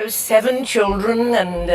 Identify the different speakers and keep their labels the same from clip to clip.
Speaker 1: 7 children and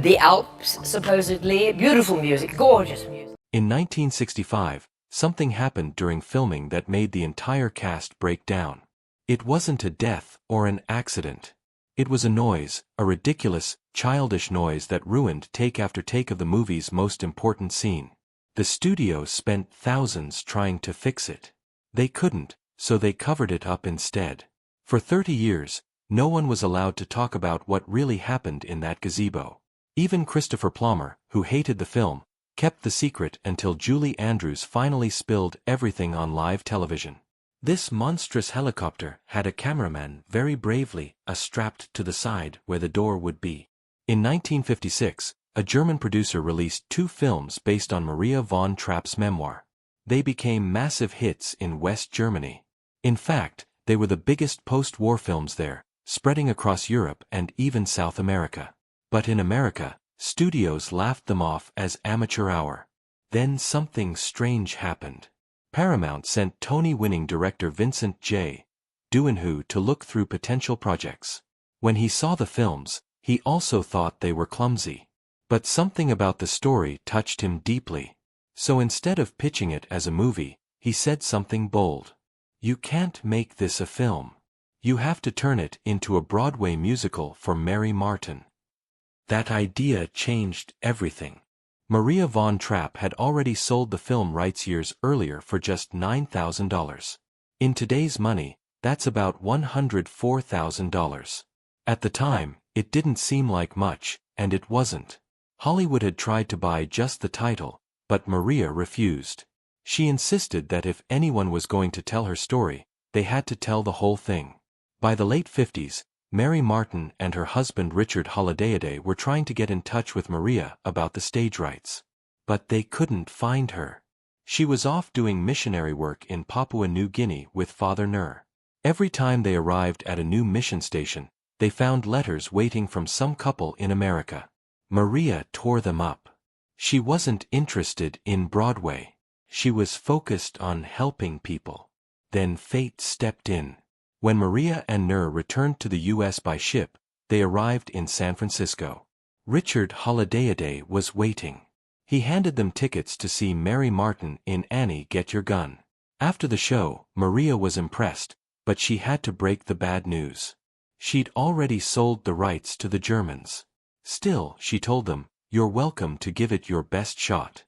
Speaker 1: the Alps, supposedly. Beautiful music, gorgeous music.
Speaker 2: In 1965, something happened during filming that made the entire cast break down. It wasn't a death or an accident. It was a noise, a ridiculous, childish noise that ruined take after take of the movie's most important scene. The studio spent thousands trying to fix it. They couldn't, so they covered it up instead. For 30 years, no one was allowed to talk about what really happened in that gazebo. Even Christopher Plummer, who hated the film, kept the secret until Julie Andrews finally spilled everything on live television. This monstrous helicopter had a cameraman very bravely strapped to the side where the door would be. In 1956, a German producer released 2 films based on Maria von Trapp's memoir. They became massive hits in West Germany. In fact, they were the biggest post-war films there, spreading across Europe and even South America. But in America, studios laughed them off as amateur hour. Then something strange happened. Paramount sent Tony-winning director Vincent J. Duanhu to look through potential projects. When he saw the films, he also thought they were clumsy. But something about the story touched him deeply. So instead of pitching it as a movie, he said something bold. "You can't make this a film. You have to turn it into a Broadway musical for Mary Martin." That idea changed everything. Maria von Trapp had already sold the film rights years earlier for just $9,000. In today's money, that's about $104,000. At the time, it didn't seem like much, and it wasn't. Hollywood had tried to buy just the title, but Maria refused. She insisted that if anyone was going to tell her story, they had to tell the whole thing. By the late 50s, Mary Martin and her husband Richard Holiday were trying to get in touch with Maria about the stage rights. But they couldn't find her. She was off doing missionary work in Papua New Guinea with Father Nur. Every time they arrived at a new mission station, they found letters waiting from some couple in America. Maria tore them up. She wasn't interested in Broadway. She was focused on helping people. Then fate stepped in. When Maria and Nur returned to the U.S. by ship, they arrived in San Francisco. Richard Holiday was waiting. He handed them tickets to see Mary Martin in Annie Get Your Gun. After the show, Maria was impressed, but she had to break the bad news. She'd already sold the rights to the Germans. Still, she told them, "You're welcome to give it your best shot."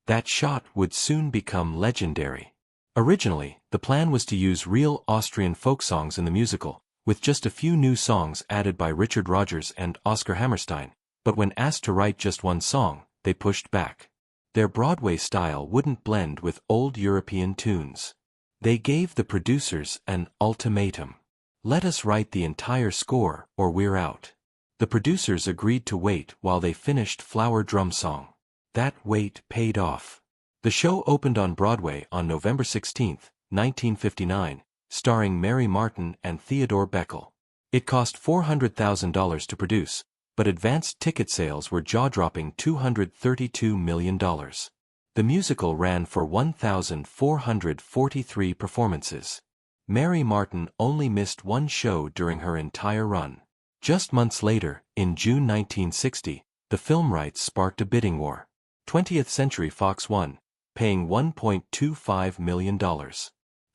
Speaker 2: That shot would soon become legendary. Originally, the plan was to use real Austrian folk songs in the musical, with just a few new songs added by Richard Rodgers and Oscar Hammerstein, but when asked to write just one song, they pushed back. Their Broadway style wouldn't blend with old European tunes. They gave the producers an ultimatum. "Let us write the entire score or we're out." The producers agreed to wait while they finished Flower Drum Song. That wait paid off. The show opened on Broadway on November 16, 1959, starring Mary Martin and Theodore Beckel. It cost $400,000 to produce, but advanced ticket sales were jaw-dropping $232 million. The musical ran for 1,443 performances. Mary Martin only missed one show during her entire run. Just months later, in June 1960, the film rights sparked a bidding war. 20th Century Fox won, paying $1.25 million.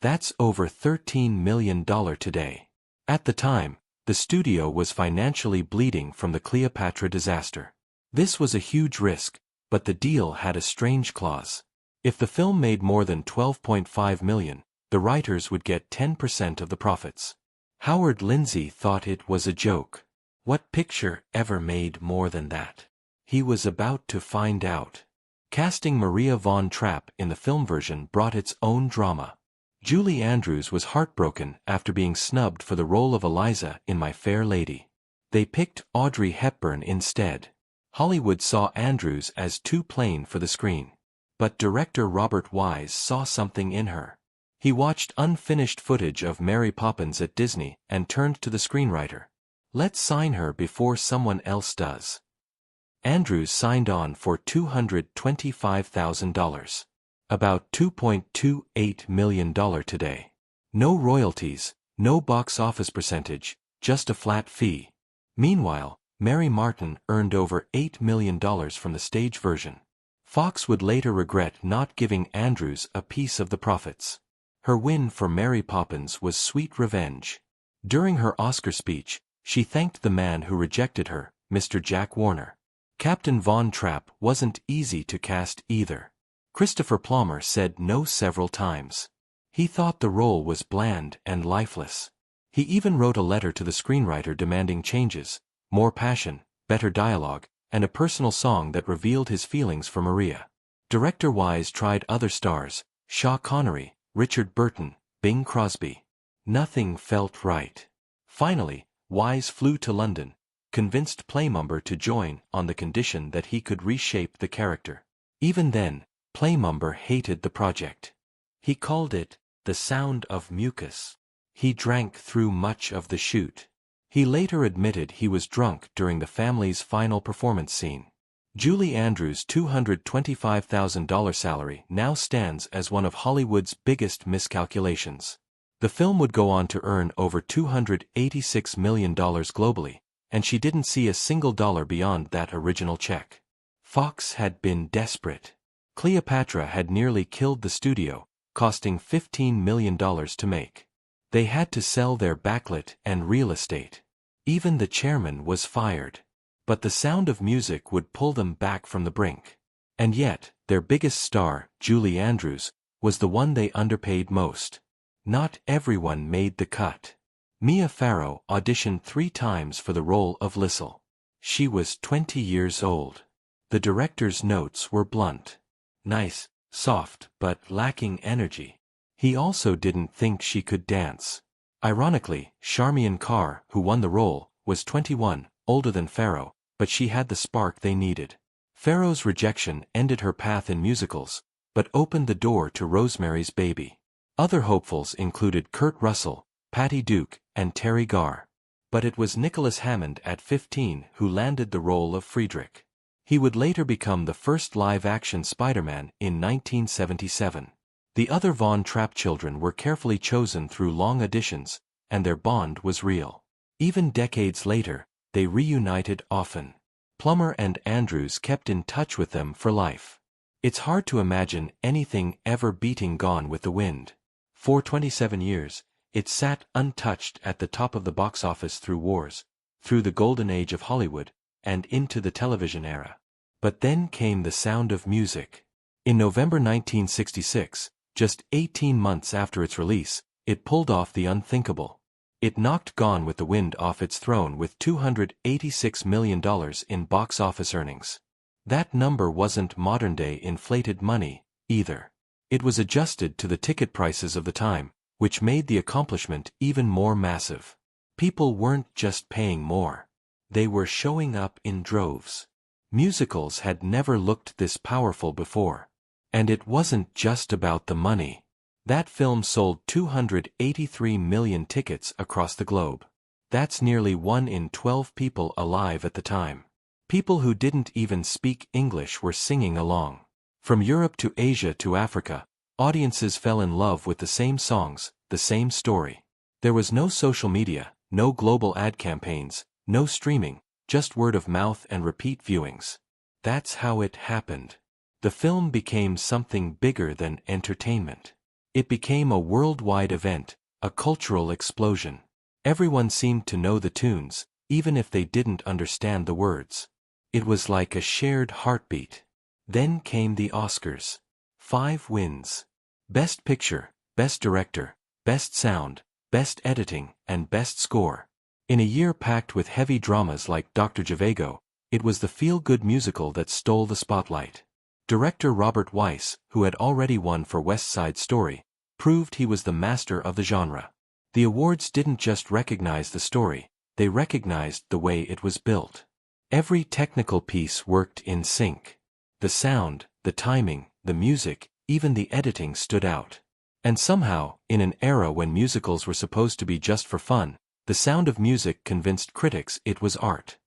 Speaker 2: That's over $13 million today. At the time, the studio was financially bleeding from the Cleopatra disaster. This was a huge risk, but the deal had a strange clause. If the film made more than $12.5 million, the writers would get 10% of the profits. Howard Lindsay thought it was a joke. What picture ever made more than that? He was about to find out. Casting Maria von Trapp in the film version brought its own drama. Julie Andrews was heartbroken after being snubbed for the role of Eliza in My Fair Lady. They picked Audrey Hepburn instead. Hollywood saw Andrews as too plain for the screen. But director Robert Wise saw something in her. He watched unfinished footage of Mary Poppins at Disney and turned to the screenwriter. "Let's sign her before someone else does." Andrews signed on for $225,000. About $2.28 million today. No royalties, no box office percentage, just a flat fee. Meanwhile, Mary Martin earned over $8 million from the stage version. Fox would later regret not giving Andrews a piece of the profits. Her win for Mary Poppins was sweet revenge. During her Oscar speech, she thanked the man who rejected her, Mr. Jack Warner. Captain Von Trapp wasn't easy to cast either. Christopher Plummer said no several times. He thought the role was bland and lifeless. He even wrote a letter to the screenwriter demanding changes, more passion, better dialogue, and a personal song that revealed his feelings for Maria. Director Wise tried other stars, Sean Connery, Richard Burton, Bing Crosby. Nothing felt right. Finally, Wise flew to London, convinced Plummer to join on the condition that he could reshape the character. Even then, Plummer hated the project. He called it the sound of mucus. He drank through much of the shoot. He later admitted he was drunk during the family's final performance scene. Julie Andrews' $225,000 salary now stands as one of Hollywood's biggest miscalculations. The film would go on to earn over $286 million globally, and she didn't see a single dollar beyond that original check. Fox had been desperate. Cleopatra had nearly killed the studio, costing $15 million to make. They had to sell their backlit and real estate. Even the chairman was fired. But the Sound of Music would pull them back from the brink. And yet, their biggest star, Julie Andrews, was the one they underpaid most. Not everyone made the cut. Mia Farrow auditioned 3 times for the role of Lissel. She was 20 years old. The director's notes were blunt. Nice, soft, but lacking energy. He also didn't think she could dance. Ironically, Charmian Carr, who won the role, was 21, older than Farrow, but she had the spark they needed. Farrow's rejection ended her path in musicals, but opened the door to Rosemary's Baby. Other hopefuls included Kurt Russell, Patty Duke, and Terry Garr. But it was Nicholas Hammond at 15 who landed the role of Friedrich. He would later become the first live-action Spider-Man in 1977. The other Von Trapp children were carefully chosen through long auditions, and their bond was real. Even decades later, they reunited often. Plummer and Andrews kept in touch with them for life. It's hard to imagine anything ever beating Gone with the Wind. For 27 years, it sat untouched at the top of the box office through wars, through the golden age of Hollywood, and into the television era. But then came The Sound of Music. In November 1966, just 18 months after its release, it pulled off the unthinkable. It knocked Gone with the Wind off its throne with $286 million in box office earnings. That number wasn't modern-day inflated money, either. It was adjusted to the ticket prices of the time, which made the accomplishment even more massive. People weren't just paying more. They were showing up in droves. Musicals had never looked this powerful before. And it wasn't just about the money. That film sold 283 million tickets across the globe. That's nearly 1 in 12 people alive at the time. People who didn't even speak English were singing along. From Europe to Asia to Africa, audiences fell in love with the same songs, the same story. There was no social media, no global ad campaigns, no streaming, just word of mouth and repeat viewings. That's how it happened. The film became something bigger than entertainment. It became a worldwide event, a cultural explosion. Everyone seemed to know the tunes, even if they didn't understand the words. It was like a shared heartbeat. Then came the Oscars. 5 wins. Best Picture, Best Director, Best Sound, Best Editing, and Best Score. In a year packed with heavy dramas like Dr. Zhivago, it was the feel-good musical that stole the spotlight. Director Robert Weiss, who had already won for West Side Story, proved he was the master of the genre. The awards didn't just recognize the story, they recognized the way it was built. Every technical piece worked in sync. The sound, the timing, the music, even the editing stood out. And somehow, in an era when musicals were supposed to be just for fun, The Sound of Music convinced critics it was art.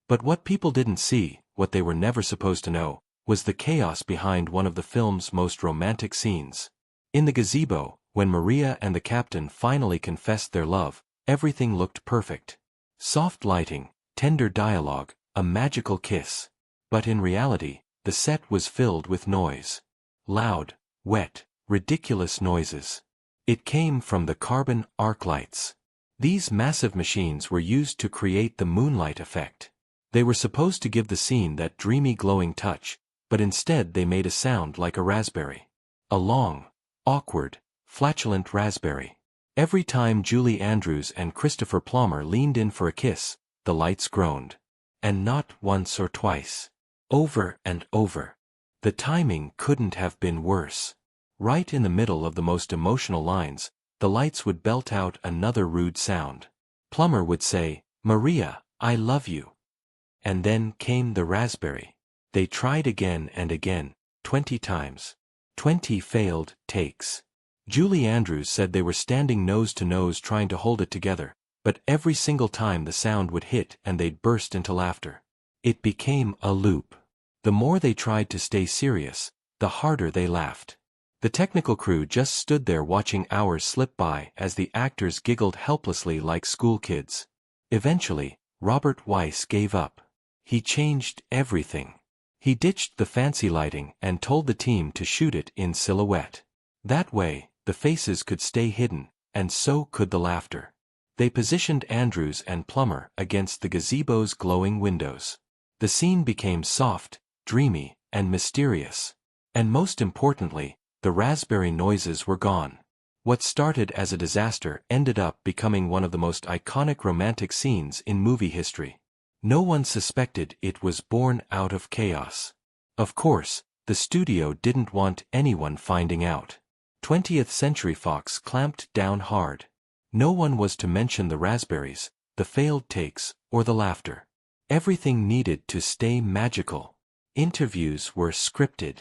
Speaker 2: But what people didn't see, what they were never supposed to know, was the chaos behind one of the film's most romantic scenes. In the gazebo, when Maria and the captain finally confessed their love, everything looked perfect. Soft lighting, tender dialogue, a magical kiss. But in reality, the set was filled with noise. Loud, wet, ridiculous noises. It came from the carbon arc lights. These massive machines were used to create the moonlight effect. They were supposed to give the scene that dreamy glowing touch, but instead they made a sound like a raspberry. A long, awkward, flatulent raspberry. Every time Julie Andrews and Christopher Plummer leaned in for a kiss, the lights groaned. And not once or twice. Over and over. The timing couldn't have been worse. Right in the middle of the most emotional lines, the lights would belt out another rude sound. Plummer would say, "Maria, I love you." And then came the raspberry. They tried again and again, 20 times. 20 failed takes. Julie Andrews said they were standing nose to nose trying to hold it together, but every single time the sound would hit and they'd burst into laughter. It became a loop. The more they tried to stay serious, the harder they laughed. The technical crew just stood there watching hours slip by as the actors giggled helplessly like school kids. Eventually, Robert Weiss gave up. He changed everything. He ditched the fancy lighting and told the team to shoot it in silhouette. That way, the faces could stay hidden, and so could the laughter. They positioned Andrews and Plummer against the gazebo's glowing windows. The scene became soft, dreamy, and mysterious. And most importantly, the raspberry noises were gone. What started as a disaster ended up becoming one of the most iconic romantic scenes in movie history. No one suspected it was born out of chaos. Of course, the studio didn't want anyone finding out. 20th Century Fox clamped down hard. No one was to mention the raspberries, the failed takes, or the laughter. Everything needed to stay magical. Interviews were scripted.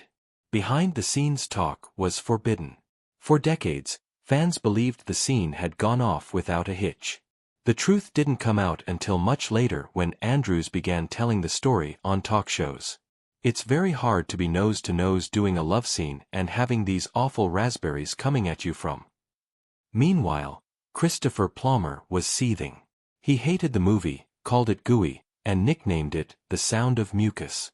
Speaker 2: Behind-the-scenes talk was forbidden. For decades, fans believed the scene had gone off without a hitch. The truth didn't come out until much later when Andrews began telling the story on talk shows. It's very hard to be nose-to-nose doing a love scene and having these awful raspberries coming at you from. Meanwhile, Christopher Plummer was seething. He hated the movie, called it gooey, and nicknamed it The Sound of Mucus.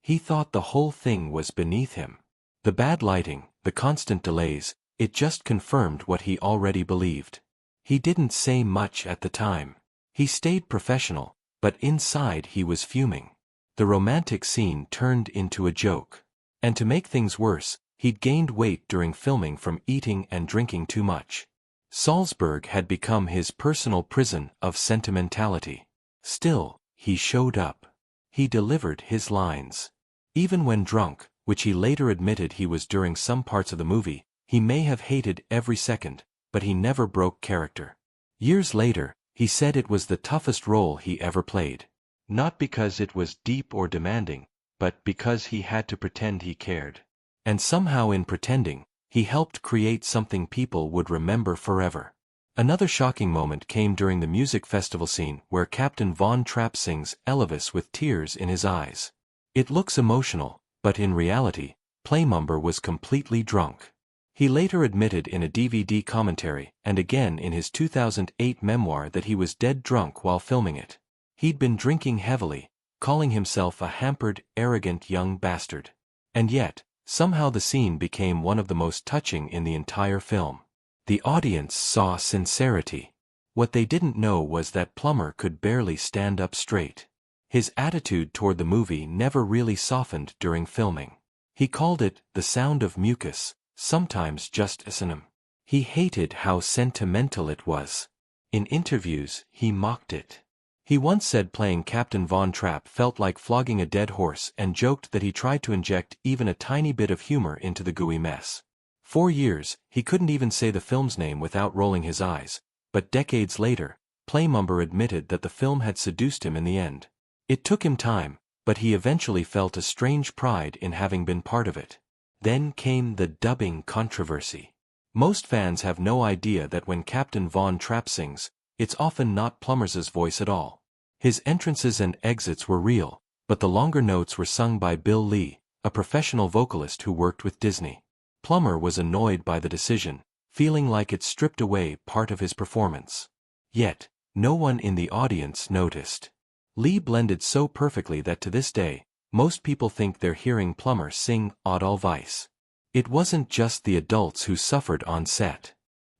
Speaker 2: He thought the whole thing was beneath him. The bad lighting, the constant delays, it just confirmed what he already believed. He didn't say much at the time. He stayed professional, but inside he was fuming. The romantic scene turned into a joke. And to make things worse, he'd gained weight during filming from eating and drinking too much. Salzburg had become his personal prison of sentimentality. Still, he showed up. He delivered his lines. Even when drunk, which he later admitted he was during some parts of the movie, he may have hated every second, but he never broke character. Years later, he said it was the toughest role he ever played. Not because it was deep or demanding, but because he had to pretend he cared. And somehow in pretending, he helped create something people would remember forever. Another shocking moment came during the music festival scene where Captain Von Trapp sings Elvis with tears in his eyes. It looks emotional, but in reality, Plummer was completely drunk. He later admitted in a DVD commentary and again in his 2008 memoir that he was dead drunk while filming it. He'd been drinking heavily, calling himself a hampered, arrogant young bastard. And yet, somehow the scene became one of the most touching in the entire film. The audience saw sincerity. What they didn't know was that Plummer could barely stand up straight. His attitude toward the movie never really softened during filming. He called it The Sound of Mucus, sometimes just a synonym. He hated how sentimental it was. In interviews, he mocked it. He once said playing Captain Von Trapp felt like flogging a dead horse and joked that he tried to inject even a tiny bit of humor into the gooey mess. 4 years, he couldn't even say the film's name without rolling his eyes, but decades later, Plummer admitted that the film had seduced him in the end. It took him time, but he eventually felt a strange pride in having been part of it. Then came the dubbing controversy. Most fans have no idea that when Captain Von Trapp sings, it's often not Plummer's voice at all. His entrances and exits were real, but the longer notes were sung by Bill Lee, a professional vocalist who worked with Disney. Plummer was annoyed by the decision, feeling like it stripped away part of his performance. Yet, No one in the audience noticed. Lee blended so perfectly that to this day, most people think they're hearing Plummer sing Edelweiss. It wasn't just the adults who suffered on set.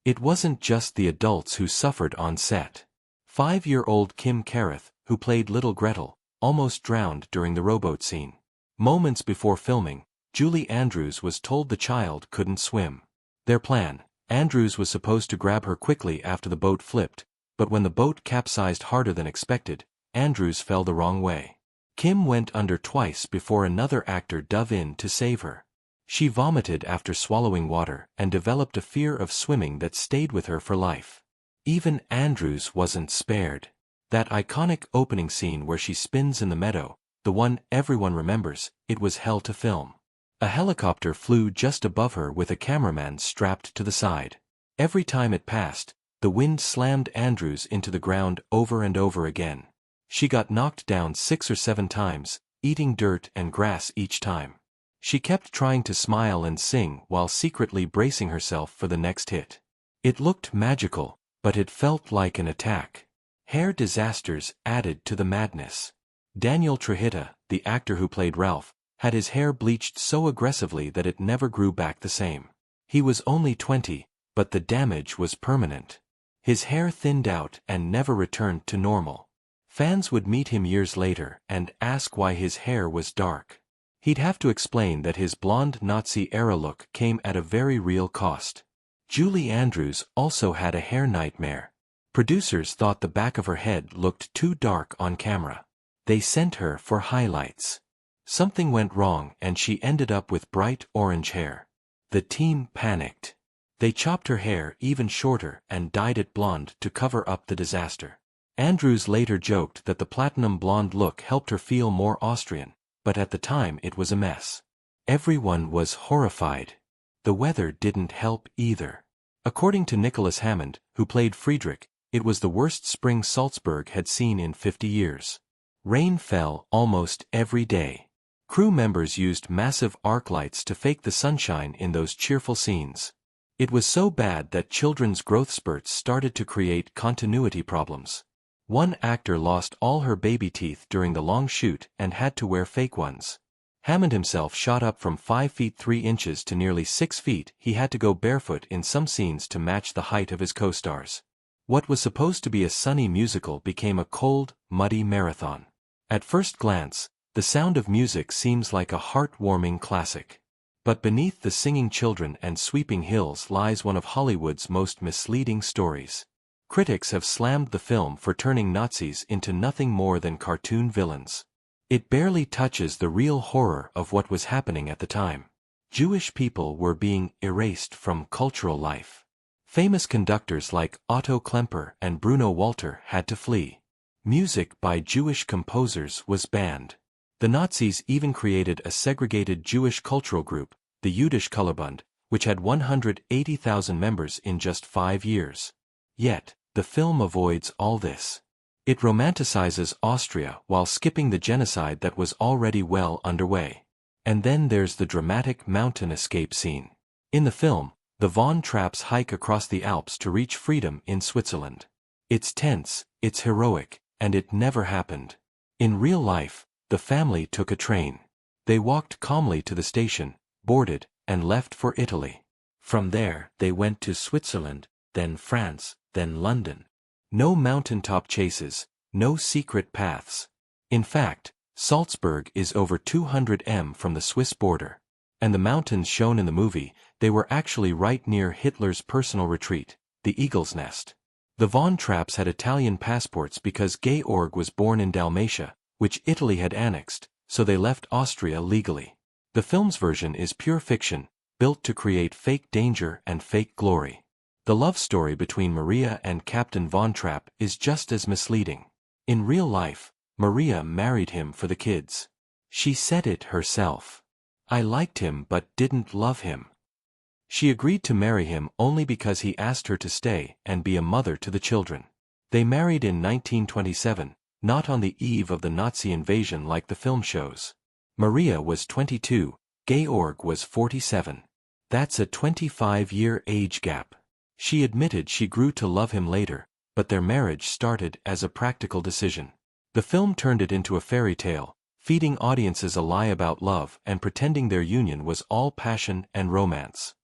Speaker 2: It wasn't just the adults who suffered on set. 5-year-old Kim Carruth, who played Little Gretel, almost drowned during the rowboat scene. Moments before filming, Julie Andrews was told the child couldn't swim. Their plan: Andrews was supposed to grab her quickly after the boat flipped, but when the boat capsized harder than expected, Andrews fell the wrong way. Kim went under twice before another actor dove in to save her. She vomited after swallowing water and developed a fear of swimming that stayed with her for life. Even Andrews wasn't spared. That iconic opening scene where she spins in the meadow, the one everyone remembers, it was hell to film. A helicopter flew just above her with a cameraman strapped to the side. Every time it passed, the wind slammed Andrews into the ground over and over again. She got knocked down 6 or 7 times, eating dirt and grass each time. She kept trying to smile and sing while secretly bracing herself for the next hit. It looked magical, but it felt like an attack. Hair disasters added to the madness. Daniel Trujillo, the actor who played Ralph, had his hair bleached so aggressively that it never grew back the same. He was only 20, but the damage was permanent. His hair thinned out and never returned to normal. Fans would meet him years later and ask why his hair was dark. He'd have to explain that his blonde Nazi-era look came at a very real cost. Julie Andrews also had a hair nightmare. Producers thought the back of her head looked too dark on camera. They sent her for highlights. Something went wrong and she ended up with bright orange hair. The team panicked. They chopped her hair even shorter and dyed it blonde to cover up the disaster. Andrews later joked that the platinum blonde look helped her feel more Austrian, but at the time it was a mess. Everyone was horrified. The weather didn't help either. According to Nicholas Hammond, who played Friedrich, it was the worst spring Salzburg had seen in 50 years. Rain fell almost every day. Crew members used massive arc lights to fake the sunshine in those cheerful scenes. It was so bad that children's growth spurts started to create continuity problems. One actor lost all her baby teeth during the long shoot and had to wear fake ones. Hammond himself shot up from 5 feet 3 inches to nearly 6 feet. He had to go barefoot in some scenes to match the height of his co-stars. What was supposed to be a sunny musical became a cold, muddy marathon. At first glance, The Sound of Music seems like a heartwarming classic. But beneath the singing children and sweeping hills lies one of Hollywood's most misleading stories. Critics have slammed the film for turning Nazis into nothing more than cartoon villains. It barely touches the real horror of what was happening at the time. Jewish people were being erased from cultural life. Famous conductors like Otto Klemper and Bruno Walter had to flee. Music by Jewish composers was banned. The Nazis even created a segregated Jewish cultural group, the Jüdisch Kulturbund, which had 180,000 members in just 5 years. Yet, the film avoids all this. It romanticizes Austria while skipping the genocide that was already well underway. And then there's the dramatic mountain escape scene. In the film, the Von Trapps hike across the Alps to reach freedom in Switzerland. It's tense, it's heroic, and it never happened. In real life, the family took a train. They walked calmly to the station, boarded, and left for Italy. From there, they went to Switzerland, then France, then London. No mountaintop chases, no secret paths. In fact, Salzburg is over 200 m from the Swiss border. And the mountains shown in the movie, they were actually right near Hitler's personal retreat, the Eagle's Nest. The Von Trapps had Italian passports because Georg was born in Dalmatia, which Italy had annexed, so they left Austria legally. The film's version is pure fiction, built to create fake danger and fake glory. The love story between Maria and Captain Von Trapp is just as misleading. In real life, Maria married him for the kids. She said it herself. I liked him but didn't love him. She agreed to marry him only because he asked her to stay and be a mother to the children. They married in 1927, not on the eve of the Nazi invasion like the film shows. Maria was 22, Georg was 47. That's a 25-year age gap. She admitted she grew to love him later, but their marriage started as a practical decision. The film turned it into a fairy tale, feeding audiences a lie about love and pretending their union was all passion and romance.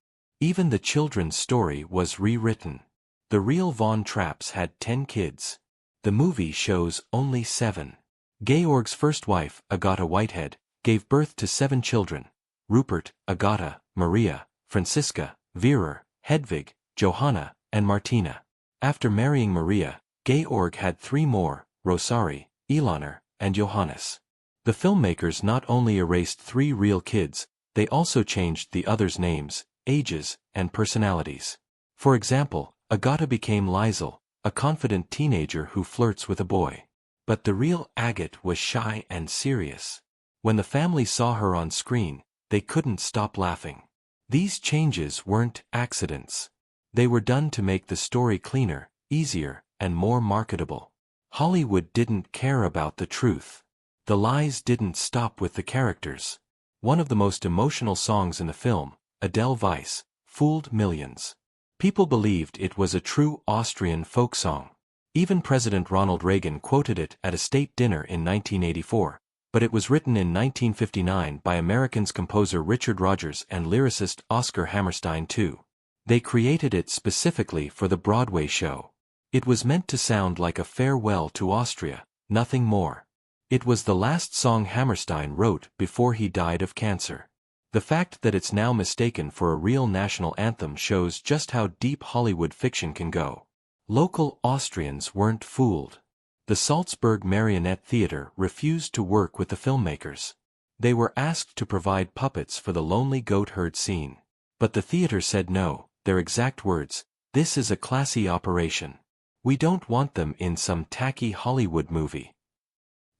Speaker 2: Even the children's story was rewritten. The real Von Trapps had 10 kids. The movie shows only 7. Georg's first wife, Agata Whitehead, gave birth to 7 children: Rupert, Agata, Maria, Franziska, Vera, Hedvig, Johanna, and Martina. After marrying Maria, Georg had 3 more: Rosari, Ilaner, and Johannes. The filmmakers not only erased 3 real kids, they also changed the others' names, ages, and personalities. For example, Agata became Liesel, a confident teenager who flirts with a boy. But the real Agate was shy and serious. When the family saw her on screen, they couldn't stop laughing. These changes weren't accidents. They were done to make the story cleaner, easier, and more marketable. Hollywood didn't care about the truth. The lies didn't stop with the characters. One of the most emotional songs in the film, Edelweiss, fooled millions. People believed it was a true Austrian folk song. Even President Ronald Reagan quoted it at a state dinner in 1984, but it was written in 1959 by Americans composer Richard Rodgers and lyricist Oscar Hammerstein too. They created it specifically for the Broadway show. It was meant to sound like a farewell to Austria, nothing more. It was the last song Hammerstein wrote before he died of cancer. The fact that it's now mistaken for a real national anthem shows just how deep Hollywood fiction can go. Local Austrians weren't fooled. The Salzburg Marionette Theatre refused to work with the filmmakers. They were asked to provide puppets for the lonely goat herd scene. But the theater said no, their exact words: "This is a classy operation. We don't want them in some tacky Hollywood movie."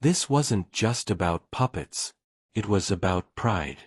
Speaker 2: This wasn't just about puppets. It was about pride.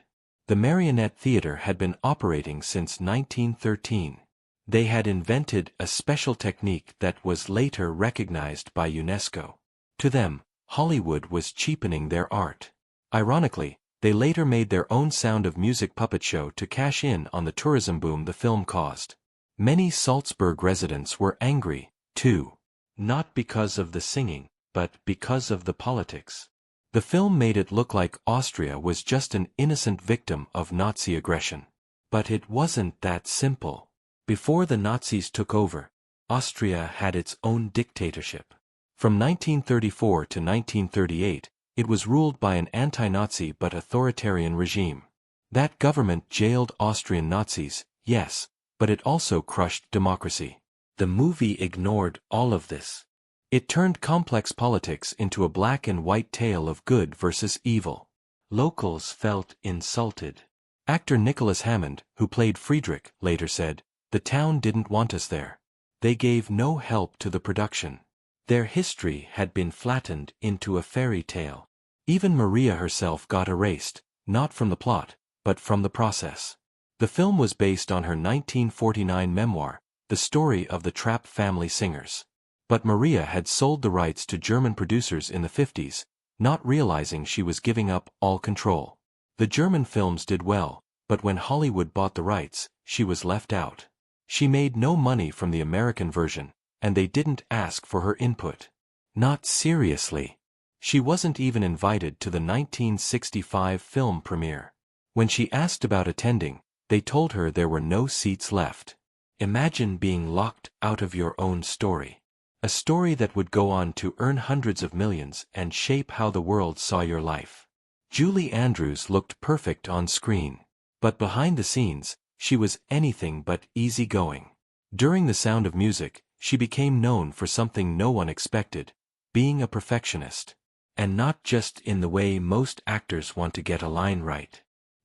Speaker 2: The Marionette Theatre had been operating since 1913. They had invented a special technique that was later recognized by UNESCO. To them, Hollywood was cheapening their art. Ironically, they later made their own Sound of Music puppet show to cash in on the tourism boom the film caused. Many Salzburg residents were angry, too. Not because of the singing, but because of the politics. The film made it look like Austria was just an innocent victim of Nazi aggression. But it wasn't that simple. Before the Nazis took over, Austria had its own dictatorship. From 1934 to 1938, it was ruled by an anti-Nazi but authoritarian regime. That government jailed Austrian Nazis, yes, but it also crushed democracy. The movie ignored all of this. It turned complex politics into a black and white tale of good versus evil. Locals felt insulted. Actor Nicholas Hammond, who played Friedrich, later said, "The town didn't want us there. They gave no help to the production. Their history had been flattened into a fairy tale." Even Maria herself got erased, not from the plot, but from the process. The film was based on her 1949 memoir, The Story of the Trapp Family Singers. But Maria had sold the rights to German producers in the 50s, not realizing she was giving up all control. The German films did well, but when Hollywood bought the rights, she was left out. She made no money from the American version, and they didn't ask for her input. Not seriously. She wasn't even invited to the 1965 film premiere. When she asked about attending, they told her there were no seats left. Imagine being locked out of your own story. A story that would go on to earn hundreds of millions and shape how the world saw your life. Julie Andrews looked perfect on screen. But behind the scenes, she was anything but easygoing. During The Sound of Music, she became known for something no one expected: being a perfectionist. And not just in the way most actors want to get a line right.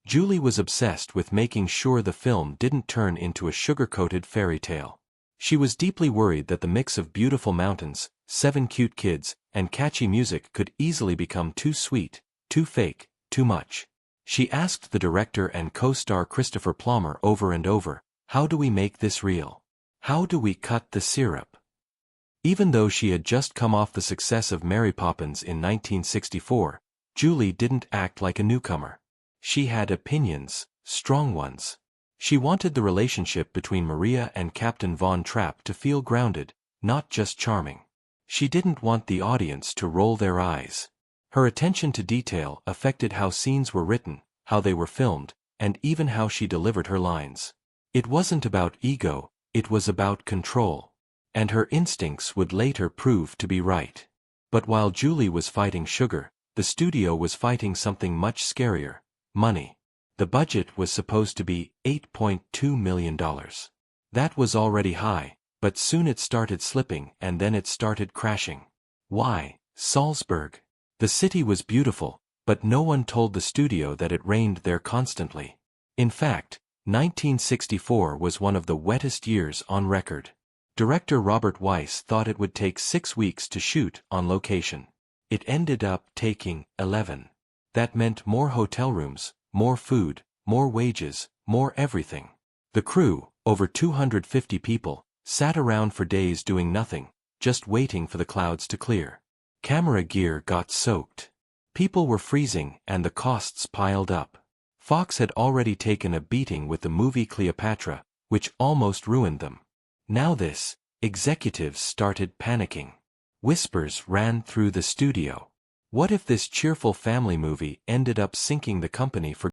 Speaker 2: Julie was obsessed with making sure the film didn't turn into a sugar-coated fairy tale. She was deeply worried that the mix of beautiful mountains, 7 cute kids, and catchy music could easily become too sweet, too fake, too much. She asked the director and co-star Christopher Plummer over and over, "How do we make this real? How do we cut the syrup?" Even though she had just come off the success of Mary Poppins in 1964, Julie didn't act like a newcomer. She had opinions, strong ones. She wanted the relationship between Maria and Captain Von Trapp to feel grounded, not just charming. She didn't want the audience to roll their eyes. Her attention to detail affected how scenes were written, how they were filmed, and even how she delivered her lines. It wasn't about ego, it was about control. And her instincts would later prove to be right. But while Julie was fighting sugar, the studio was fighting something much scarier: money. The budget was supposed to be $8.2 million. That was already high, but soon it started slipping and then it started crashing. Why? Salzburg. The city was beautiful, but no one told the studio that it rained there constantly. In fact, 1964 was one of the wettest years on record. Director Robert Weiss thought it would take 6 weeks to shoot on location. It ended up taking 11. That meant more hotel rooms, more food, more wages, more everything. The crew, over 250 people, sat around for days doing nothing, just waiting for the clouds to clear. Camera gear got soaked. People were freezing and the costs piled up. Fox had already taken a beating with the movie Cleopatra, which almost ruined them. Now executives started panicking. Whispers ran through the studio. What if this cheerful family movie ended up sinking the company for